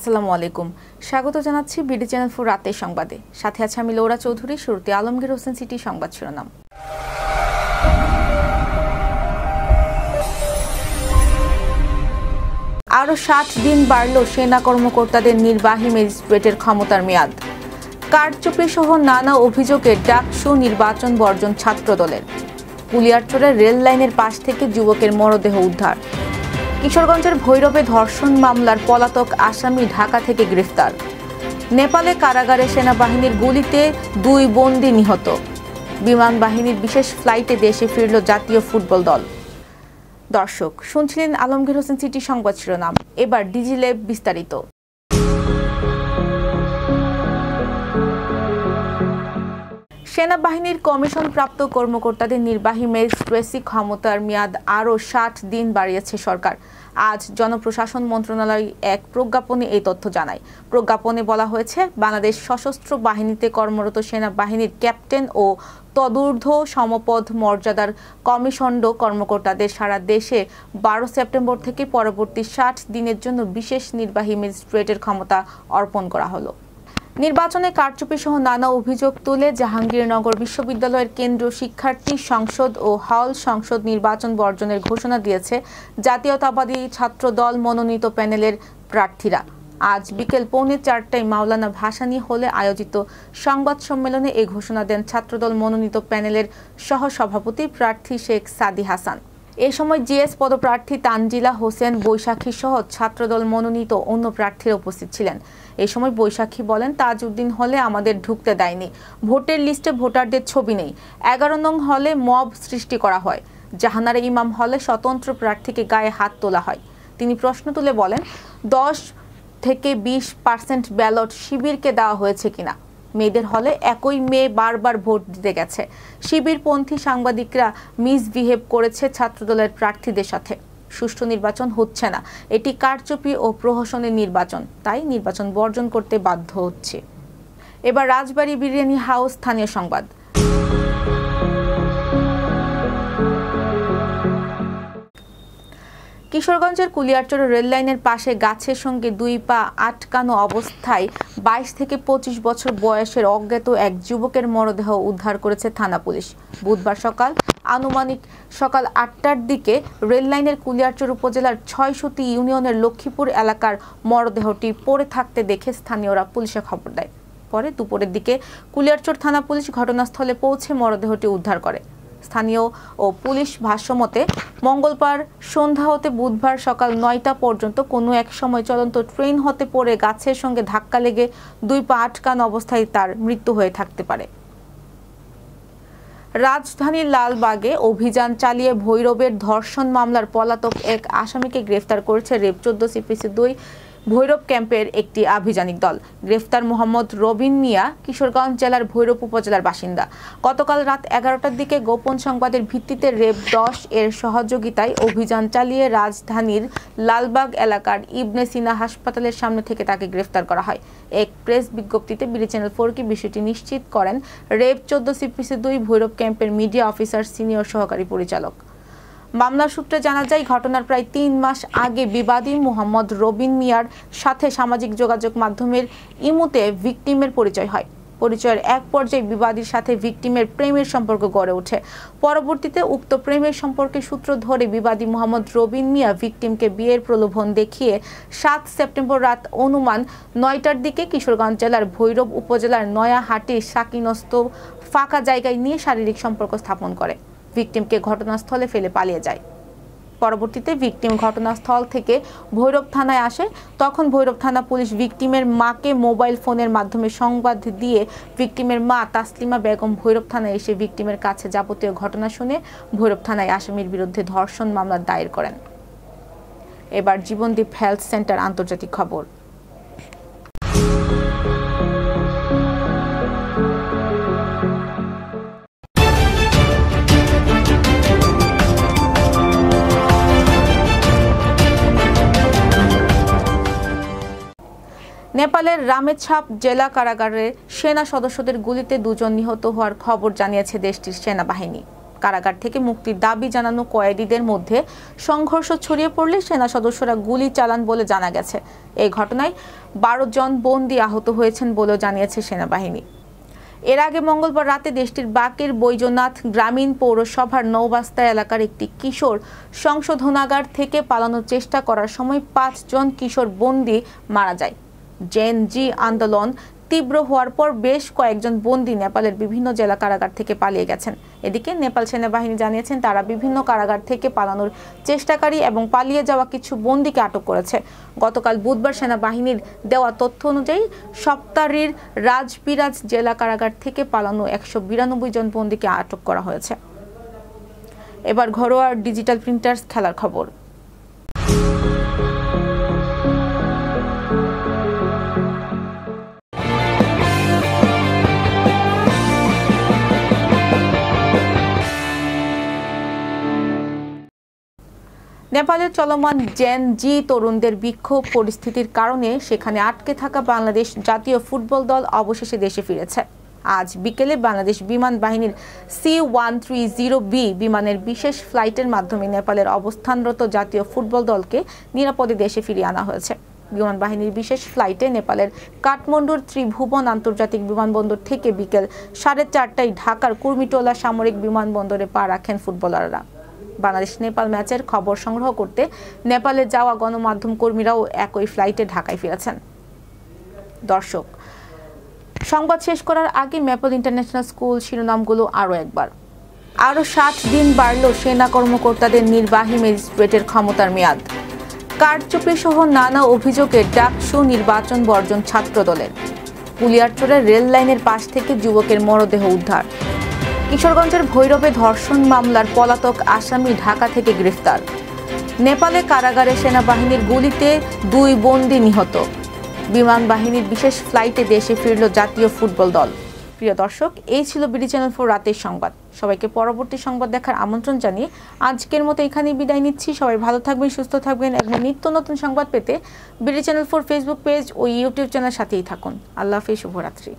আসসালামু আলাইকুম। স্বাগত জানাচ্ছি বিডি চ্যানেল 4 রাতের সংবাদে। সাথে আছে আমি লৌরা চৌধুরী। শুরুতে আলমগীর হোসেন সিটি সংবাদ শিরোনাম। আরও 60 দিন বাড়ল সেনা কর্মকর্তাদের নির্বাহী ম্যাজিস্ট্রেটের ক্ষমতার মেয়াদ। কারচুপি সহ নানা অভিযোগে ডাকসু নির্বাচন বর্জন ছাত্রদলের। কুলিয়ারচরের রেল লাইনের পাশ থেকে যুবকের মরদেহ উদ্ধার। কিশোরগঞ্জের ভৈরবে ধর্ষণ মামলার পলাতক আসামি ঢাকা থেকে গ্রেফতার। নেপালে কারাগারে সেনাবাহিনীর গুলিতে 2 বন্দী নিহত। বিমান বাহিনীর বিশেষ ফ্লাইটে দেশে ফিরল জাতীয় ফুটবল দল। দর্শক শুনছিলেন আলমগীর হোসেন সিটি সংবাদ শিরোনাম। এবার ডিজিল্যাব বিস্তারিত। সেনাবাহিনীর কমিশনপ্রাপ্ত কর্মকর্তাদের নির্বাহী ম্যাজিস্ট্রেসি ক্ষমতার মেয়াদ আরও 60 দিন বাড়িয়েছে সরকার। আজ জনপ্রশাসন মন্ত্রণালয় এক প্রজ্ঞাপনে এই তথ্য জানায়। প্রজ্ঞাপনে বলা হয়েছে, বাংলাদেশ সশস্ত্র বাহিনীতে কর্মরত সেনাবাহিনীর ক্যাপ্টেন ও তদূর্ধ্ব সমপদ মর্যাদার কমিশন্ড কর্মকর্তাদের সারা দেশে 12 সেপ্টেম্বর থেকে পরবর্তী 60 দিনের জন্য বিশেষ নির্বাহী ম্যাজিস্ট্রেটের ক্ষমতা অর্পণ করা হলো। নির্বাচনে কারচুপি সহ নানা অভিযোগ তুলে জাহাঙ্গীরনগর বিশ্ববিদ্যালয়ের কেন্দ্রীয় শিক্ষার্থী সংসদ ও হল সংসদ নির্বাচন বর্জনের ঘোষণা দিয়েছে জাতীয়তাবাদী ছাত্র দল মনোনীত প্যানেলের প্রার্থীরা। আজ বিকেল 3:45টায় মাওলানা ভাসানী হলে আয়োজিত সংবাদ সম্মেলনে এই ঘোষণা দেন ছাত্রদল মনোনীত প্যানেলের সহসভাপতি প্রার্থী শেখ সাদি হাসান। এ সময় জিএস পদপ্রার্থী তানজিলা হোসেন বৈশাখী সহ ছাত্রদল মনোনীত অন্য প্রার্থীরা উপস্থিত ছিলেন। এ সময় বৈশাখী বলেন, তাজউদ্দিন হলে আমাদের ঢুকতে দেয়নি, ভোটের লিস্টে ভোটারদের ছবি নেই, 11 নং হলে মব সৃষ্টি করা হয়, জাহানারা ইমাম হলে স্বতন্ত্র প্রার্থীকে গায়ে হাত তোলা হয়। তিনি প্রশ্ন তুলে বলেন, 10 থেকে 20% ব্যালট শিবিরকে দেওয়া হয়েছে কিনা। মেয়েদের হলে একই মেয়ে বারবার ভোট দিতে গেছে। শিবিরপন্থী সাংবাদিকরা মিসবিহেভ করেছে ছাত্রদলের প্রার্থীদের সাথে। সুষ্ঠু নির্বাচন হচ্ছে না, এটি কারচুপি ও প্রহসনের নির্বাচন, তাই নির্বাচন বর্জন করতে বাধ্য হচ্ছে। এবার রাজবাড়ী বিরিয়ানি হাউস স্থানীয় সংবাদ। কিশোরগঞ্জের কুলিয়ারচর রেল লাইনের পাশে গাছের সঙ্গে 2 পা আটকানো অবস্থায় 22 থেকে 25 বছর বয়সের অজ্ঞাত এক যুবকের মরদেহ উদ্ধার করেছে থানা পুলিশ। বুধবার আনুমানিক সকাল 8টার দিকে রেল লাইনের কুলিয়ারচর উপজেলার 600টি ইউনিয়নের লক্ষ্মীপুর এলাকার মরদেহটি পড়ে থাকতে দেখে স্থানীয়রা পুলিশে খবর দেয়। পরে দুপুরের দিকে কুলিয়ারচর থানা পুলিশ ঘটনাস্থলে পৌঁছে মরদেহটি উদ্ধার করে। স্থানীয় ও পুলিশ ভাষ্যমতে মঙ্গলবার সন্ধ্যা হতে বুধবার সকাল 9টা পর্যন্ত কোনো এক সময় চলন্ত ট্রেন হতে পড়ে গাছের সঙ্গে ধাক্কা লেগে 2 পা আটকানো অবস্থায় তার মৃত্যু হয়ে থাকতে পারে। রাজধানীর লালবাগে অভিযান চালিয়ে ভৈরবের ধর্ষণ মামলার পলাতক এক আসামিকে গ্রেফতার করেছে রেব 14 CPC 2 ভৈরব ক্যাম্পের একটি আভিযানিক দল। গ্রেফতার মোহাম্মদ রবিন মিয়া কিশোরগঞ্জ জেলার ভৈরব উপজেলার বাসিন্দা। গতকাল রাত 11টার দিকে গোপন সংবাদের ভিত্তিতে রেব 10 এর সহযোগিতায় অভিযান চালিয়ে রাজধানীর লালবাগ এলাকার ইবনে সিনা হাসপাতালের সামনে থেকে তাকে গ্রেফতার করা হয়। এক প্রেস বিজ্ঞপ্তিতে বিডি চ্যানেল 4 কে বিষয়টি নিশ্চিত করেন রেব 14 CPC 2 ভৈরব ক্যাম্পের মিডিয়া অফিসার সিনিয়র সহকারী পরিচালক। মামলার সূত্রে জানা যায়, ঘটনার প্রায় 3 মাস আগে বিবাদী মোহাম্মদ রবিন মিয়ার সাথে সামাজিক যোগাযোগ মাধ্যমের ইমুতে ভিকটিমের পরিচয় হয়। পরিচয়ের এক পর্যায়ে বিবাদীর সাথে ভিকটিমের প্রেমের সম্পর্ক গড়ে ওঠে। পরবর্তীতে উক্ত প্রেমের সম্পর্কের সূত্র ধরে বিবাদী মোহাম্মদ রবিন মিয়া ভিকটিমকে বিয়ের প্রলোভন দেখিয়ে 7 সেপ্টেম্বর রাত অনুমান 9টার দিকে কিশোরগঞ্জ জেলার ভৈরব উপজেলার নয়াহাটির সাকিনস্ত ফাঁকা জায়গায় নিয়ে শারীরিক সম্পর্ক স্থাপন করে। ভিকটিমকে ঘটনাস্থলে ফেলে পালিয়ে যায়। পরবর্তীতে ভিকটিম ঘটনাস্থল থেকে ভৈরব থানায় আসে। তখন ভৈরব থানা পুলিশ ভিকটিমের মাকে মোবাইল ফোনের মাধ্যমে সংবাদ দিয়ে ভিকটিমের মা তাসলিমা বেগম ভৈরব থানায় এসে ভিকটিমের কাছে যাবতীয় ঘটনা শুনে ভৈরব থানায় আসামির বিরুদ্ধে ধর্ষণ মামলা দায়ের করেন। এবার জীবনদীপ হেলথ সেন্টার আন্তর্জাতিক খবর। নেপালের রামেছাপ জেলা কারাগারে সেনা সদস্যদের গুলিতে 2 জন নিহত হওয়ার খবর জানিয়েছে দেশটির সেনাবাহিনী। কারাগার থেকে মুক্তির দাবি জানানো কয়েদিদের মধ্যে সংঘর্ষ ছড়িয়ে পড়লে সেনা সদস্যরা গুলি চালান বলে জানা গেছে। এই ঘটনায় 12 জন বন্দী আহত হয়েছেন বলেও জানিয়েছে সেনাবাহিনী। এর আগে মঙ্গলবার রাতে দেশটির বাকের বৈজনাথ গ্রামীণ পৌরসভার নৌবাস্তা এলাকার একটি কিশোর সংশোধনাগার থেকে পালানোর চেষ্টা করার সময় 5 জন কিশোর বন্দী মারা যায়। জেন জি আন্দোলন তীব্র হওয়ার পর বেশ কয়েকজন বন্দী নেপালের বিভিন্ন জেলা কারাগার থেকে পালিয়ে গেছেন। এদিকে নেপাল সেনাবাহিনী জানিয়েছেন তারা বিভিন্ন কারাগার থেকে পালানোর চেষ্টাকারী এবং পালিয়ে যাওয়া কিছু বন্দীকে আটক করেছে। গতকাল বুধবার সেনাবাহিনীর দেওয়া তথ্য অনুযায়ী সপ্তারির রাজবিরাজ জেলা কারাগার থেকে পালানো 192 জন বন্দীকে আটক করা হয়েছে। এবার ঘরোয়া ডিজিটাল প্রিন্টার্স খেলার খবর। নেপালের চলমান জেন জি তরুণদের বিক্ষোভ পরিস্থিতির কারণে সেখানে আটকে থাকা বাংলাদেশ জাতীয় ফুটবল দল অবশেষে দেশে ফিরেছে। আজ বিকেলে বাংলাদেশ বিমান বাহিনীর C-130B বিমানের বিশেষ ফ্লাইটের মাধ্যমে নেপালের অবস্থানরত জাতীয় ফুটবল দলকে নিরাপদে দেশে ফিরিয়ে আনা হয়েছে। বিমান বাহিনীর বিশেষ ফ্লাইটে নেপালের কাঠমান্ডুর ত্রিভুবন আন্তর্জাতিক বিমানবন্দর থেকে বিকেল 4:30টায় ঢাকার কুর্মিটোলা সামরিক বিমানবন্দরে পা রাখেন ফুটবলাররা। বাংলাদেশ নেপাল ম্যাচের খবর সংগ্রহ করতে নেপালে যাওয়া গণমাধ্যম কর্মীরাও একই ফ্লাইটে ঢাকায় ফিরেছেন। দর্শক, সংবাদ শেষ করার আগে মেপল ইন্টারন্যাশনাল স্কুল শিরোনামগুলো আরও একবার। আরও 60 দিন বাড়ল সেনা কর্মকর্তাদের নির্বাহী ম্যাজিস্ট্রেটের ক্ষমতার মেয়াদ। কারচুপি সহ নানা অভিযোগে ডাকসু নির্বাচন বর্জন ছাত্রদলের। কুলিয়ারচরের রেল লাইনের পাশ থেকে যুবকের মরদেহ উদ্ধার। কিশোরগঞ্জের ভৈরবে ধর্ষণ মামলার পলাতক আসামি ঢাকা থেকে গ্রেফতার। নেপালে কারাগারে সেনাবাহিনীর গুলিতে 2 বন্দী নিহত। বিমান বাহিনীর বিশেষ ফ্লাইটে দেশে ফিরল জাতীয় ফুটবল দল। প্রিয় দর্শক, এই ছিল বিডি চ্যানেল 4 রাতের সংবাদ। সবাইকে পরবর্তী সংবাদ দেখার আমন্ত্রণ জানিয়ে আজকের মতো এখানেই বিদায় নিচ্ছি। সবাই ভালো থাকবেন, সুস্থ থাকবেন এবং নিত্য নতুন সংবাদ পেতে বিডি চ্যানেল 4 ফেসবুক পেজ ও ইউটিউব চ্যানেল সাথেই থাকুন। আল্লাহ হাফেজ, শুভরাত্রি।